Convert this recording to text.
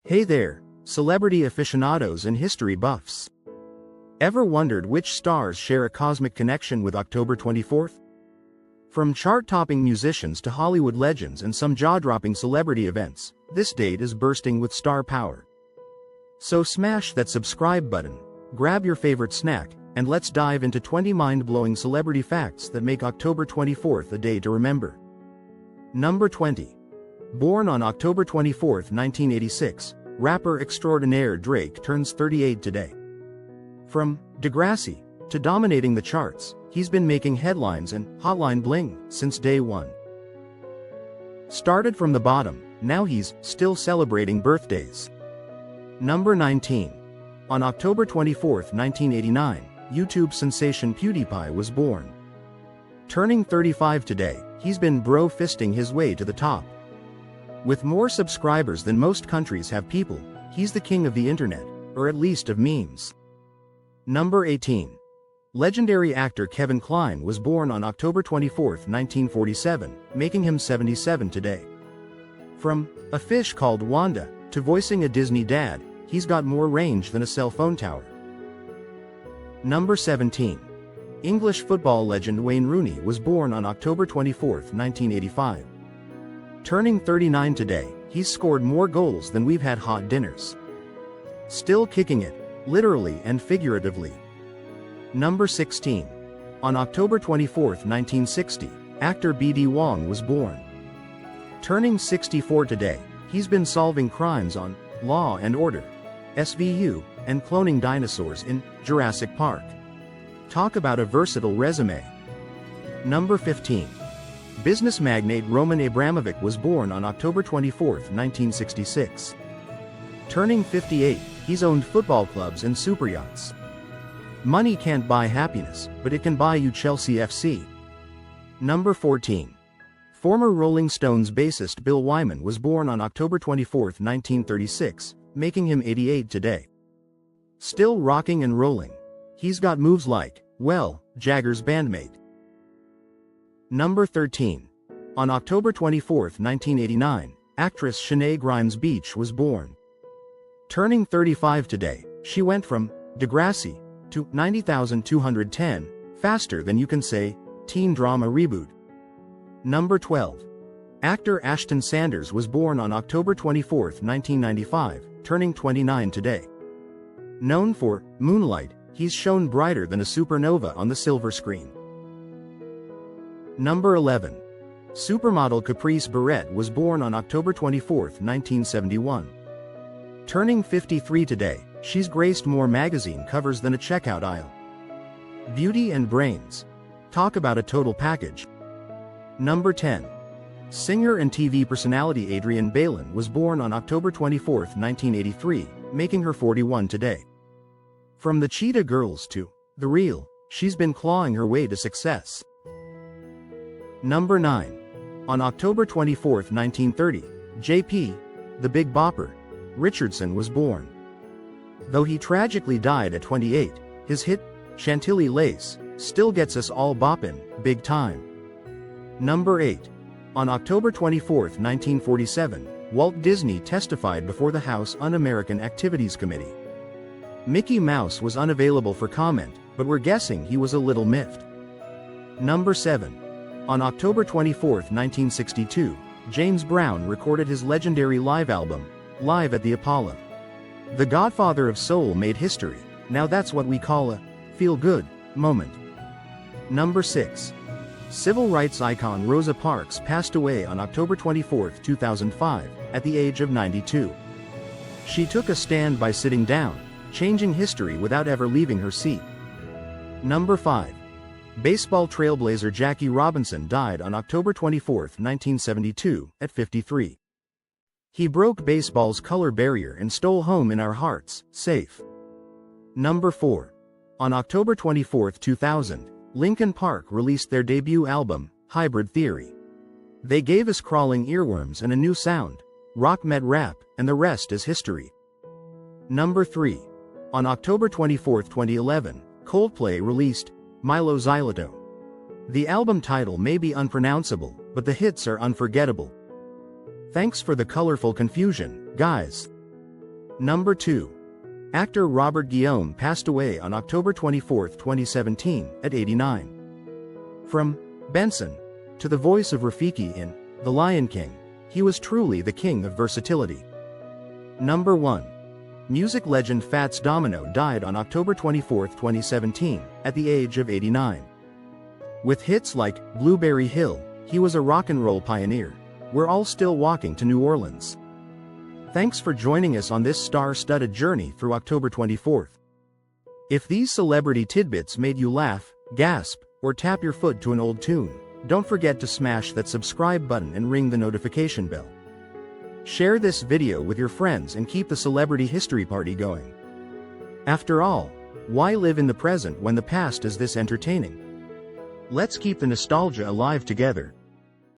Hey there, celebrity aficionados and history buffs. Ever wondered which stars share a cosmic connection with October 24th? From chart-topping musicians to Hollywood legends and some jaw-dropping celebrity events, this date is bursting with star power. So smash that subscribe button, grab your favorite snack, and let's dive into 20 mind-blowing celebrity facts that make October 24th a day to remember. Number 20. Born on October 24, 1986, rapper extraordinaire Drake turns 38 today. From Degrassi to dominating the charts, he's been making headlines and Hotline Bling since day one. Started from the bottom, now he's still celebrating birthdays. Number 19. On October 24, 1989, YouTube sensation PewDiePie was born. Turning 35 today, he's been bro-fisting his way to the top. With more subscribers than most countries have people, he's the king of the internet, or at least of memes. Number 18. Legendary actor Kevin Kline was born on October 24, 1947, making him 77 today. From A Fish Called Wanda to voicing a Disney dad, he's got more range than a cell phone tower. Number 17. English football legend Wayne Rooney was born on October 24, 1985. Turning 39 today, he's scored more goals than we've had hot dinners. Still kicking it, literally and figuratively. Number 16. On October 24, 1960, actor BD Wong was born. Turning 64 today, he's been solving crimes on Law and Order, SVU, and cloning dinosaurs in Jurassic Park. Talk about a versatile resume. Number 15. Business magnate Roman Abramovich was born on October 24, 1966. Turning 58, he's owned football clubs and superyachts. Money can't buy happiness, but it can buy you Chelsea FC. Number 14. Former Rolling Stones bassist Bill Wyman was born on October 24, 1936, making him 88 today. Still rocking and rolling. He's got moves like, well, Jagger's bandmate. Number 13. On October 24, 1989, actress Shanae Grimes-Beech was born. Turning 35 today, she went from Degrassi to 90,210, faster than you can say, teen drama reboot. Number 12. Actor Ashton Sanders was born on October 24, 1995, turning 29 today. Known for Moonlight, he's shone brighter than a supernova on the silver screen. Number 11. Supermodel Caprice Barrett was born on October 24, 1971. Turning 53 today, she's graced more magazine covers than a checkout aisle. Beauty and brains. Talk about a total package. Number 10. Singer and TV personality Adrienne Bailon was born on October 24, 1983, making her 41 today. From the Cheetah Girls to The Real, she's been clawing her way to success. Number 9. On October 24, 1930, J.P., the Big Bopper, Richardson was born. Though he tragically died at 28, his hit, Chantilly Lace, still gets us all boppin', big time. Number 8. On October 24, 1947, Walt Disney testified before the House Un-American Activities Committee. Mickey Mouse was unavailable for comment, but we're guessing he was a little miffed. Number 7. On October 24, 1962, James Brown recorded his legendary live album, Live at the Apollo. The Godfather of Soul made history. Now that's what we call a feel-good moment. Number 6. Civil rights icon Rosa Parks passed away on October 24, 2005, at the age of 92. She took a stand by sitting down, changing history without ever leaving her seat. Number 5. Baseball trailblazer Jackie Robinson died on October 24, 1972, at 53. He broke baseball's color barrier and stole home in our hearts, safe. Number 4. On October 24, 2000, Linkin Park released their debut album, Hybrid Theory. They gave us crawling earworms and a new sound. Rock met rap, and the rest is history. Number 3. On October 24, 2011, Coldplay released Milo Xyloto. The album title may be unpronounceable, but the hits are unforgettable. Thanks for the colorful confusion, guys. Number 2. Actor Robert Guillaume passed away on October 24, 2017, at 89. From Benson to the voice of Rafiki in The Lion King, he was truly the king of versatility. Number 1. Music legend Fats Domino died on October 24, 2017, at the age of 89. With hits like Blueberry Hill, he was a rock and roll pioneer. We're all still walking to New Orleans. Thanks for joining us on this star-studded journey through October 24th. If these celebrity tidbits made you laugh, gasp, or tap your foot to an old tune, don't forget to smash that subscribe button and ring the notification bell. Share this video with your friends and keep the celebrity history party going. After all, why live in the present when the past is this entertaining? Let's keep the nostalgia alive together.